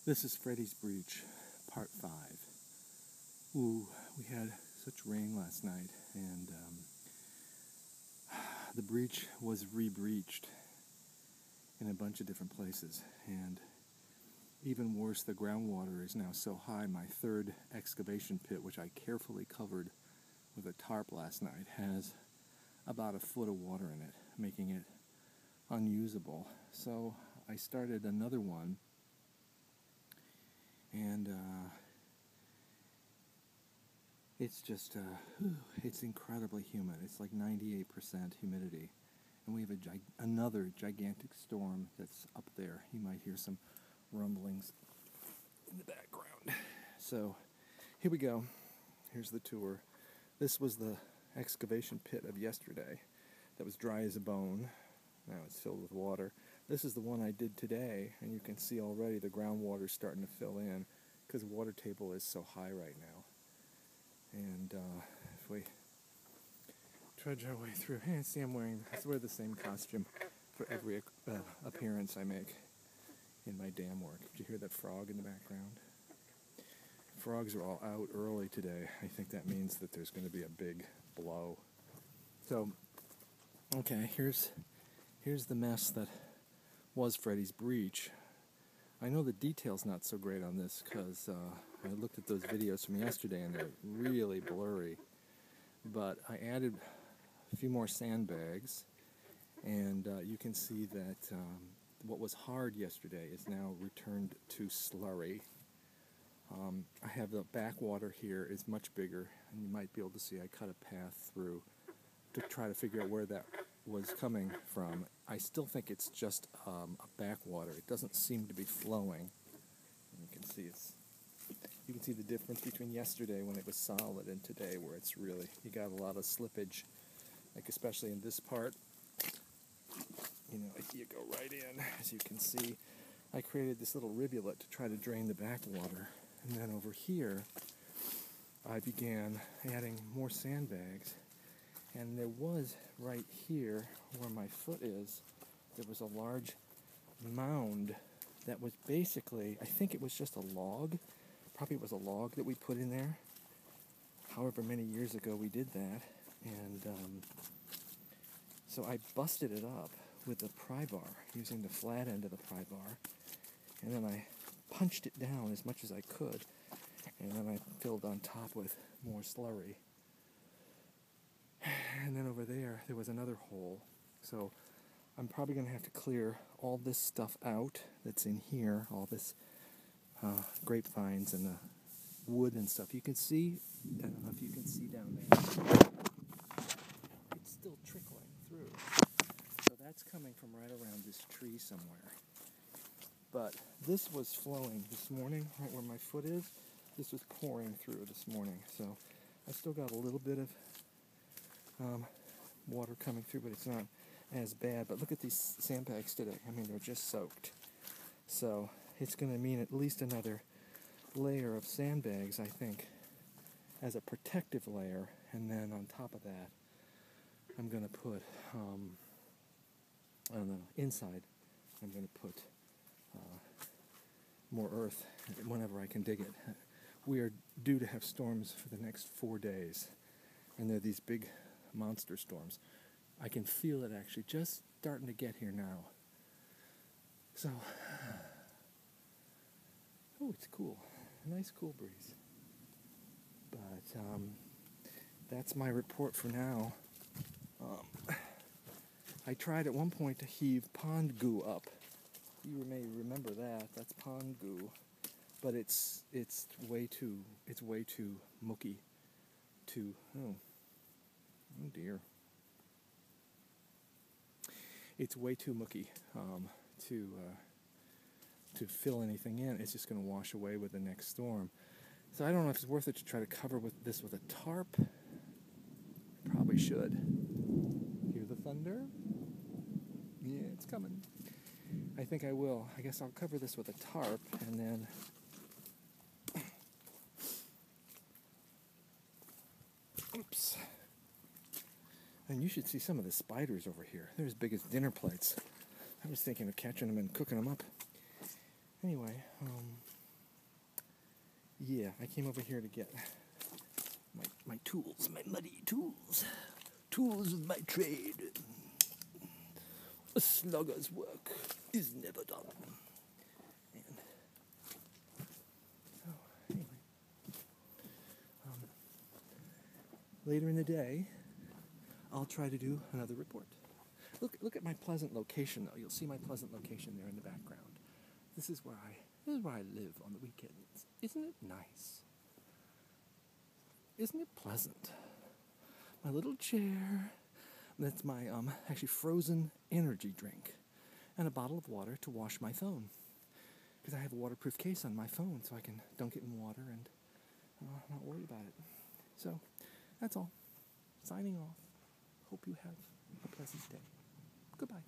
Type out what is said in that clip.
This is Freddie's Breech, part 5. Ooh, we had such rain last night, and the breech was re-breeched in a bunch of different places. And even worse, the groundwater is now so high, my third excavation pit, which I carefully covered with a tarp last night, has about a foot of water in it, making it unusable. So I started another one. And it's just, it's incredibly humid. It's like 98% humidity. And we have another gigantic storm that's up there. You might hear some rumblings in the background. So here we go. Here's the tour. This was the excavation pit of yesterday that was dry as a bone. Now it's filled with water. This is the one I did today, and you can see already the groundwater starting to fill in because the water table is so high right now. And if we trudge our way through, see, I wear the same costume for every appearance I make in my dam work. Did you hear that frog in the background? Frogs are all out early today. I think that means that there's going to be a big blow. So, okay, here's the mess that was Freddie's Breech. I know the detail's not so great on this because I looked at those videos from yesterday and they're really blurry. But I added a few more sandbags, and you can see that what was hard yesterday is now returned to slurry. I have the backwater here is much bigger, and you might be able to see I cut a path through to try to figure out where that was coming from. I still think it's just a backwater. It doesn't seem to be flowing. You can see the difference between yesterday when it was solid and today where it's really, you got a lot of slippage, like especially in this part. You know, you go right in. As you can see, I created this little rivulet to try to drain the backwater. And then over here, I began adding more sandbags. And there was, right here, where my foot is, there was a large mound that was basically, I think it was just a log. Probably it was a log that we put in there. However many years ago we did that. And so I busted it up with a pry bar, using the flat end of the pry bar. And then I punched it down as much as I could. And then I filled on top with more slurry. And then over there was another hole. So I'm probably going to have to clear all this stuff out that's in here, all this grapevines and the wood and stuff. You can see, I don't know if you can see down there, it's still trickling through. So that's coming from right around this tree somewhere. But this was flowing this morning, right where my foot is. This was pouring through this morning. So I still got a little bit of water coming through, but it's not as bad. But look at these sandbags today. I mean, they're just soaked. So it's going to mean at least another layer of sandbags, I think, as a protective layer. And then on top of that, I'm going to put, on the inside, I'm going to put more earth whenever I can dig it. We are due to have storms for the next 4 days. And they're these big monster storms. I can feel it actually just starting to get here now. So, oh, it's cool. A nice cool breeze. But that's my report for now. I tried at one point to heave pond goo up. You may remember that. That's pond goo. But it's way too mucky to, oh dear. It's way too mucky to fill anything in. It's just going to wash away with the next storm. So I don't know if it's worth it to try to cover this with a tarp. Probably should. Hear the thunder? Yeah, it's coming. I think I will. I guess I'll cover this with a tarp and then oops. And you should see some of the spiders over here. They're as big as dinner plates. I was thinking of catching them and cooking them up. Anyway, Yeah, I came over here to get my tools, my muddy tools. Tools of my trade. A slugger's work is never done. And so, anyway. Later in the day, I'll try to do another report. Look at my pleasant location, though. You'll see my pleasant location there in the background. This is where I live on the weekends. Isn't it nice? Isn't it pleasant? My little chair. That's my actually frozen energy drink, and a bottle of water to wash my phone, because I have a waterproof case on my phone, so I don't get in water and not worry about it. So that's all. Signing off. Hope you have a pleasant day. Goodbye.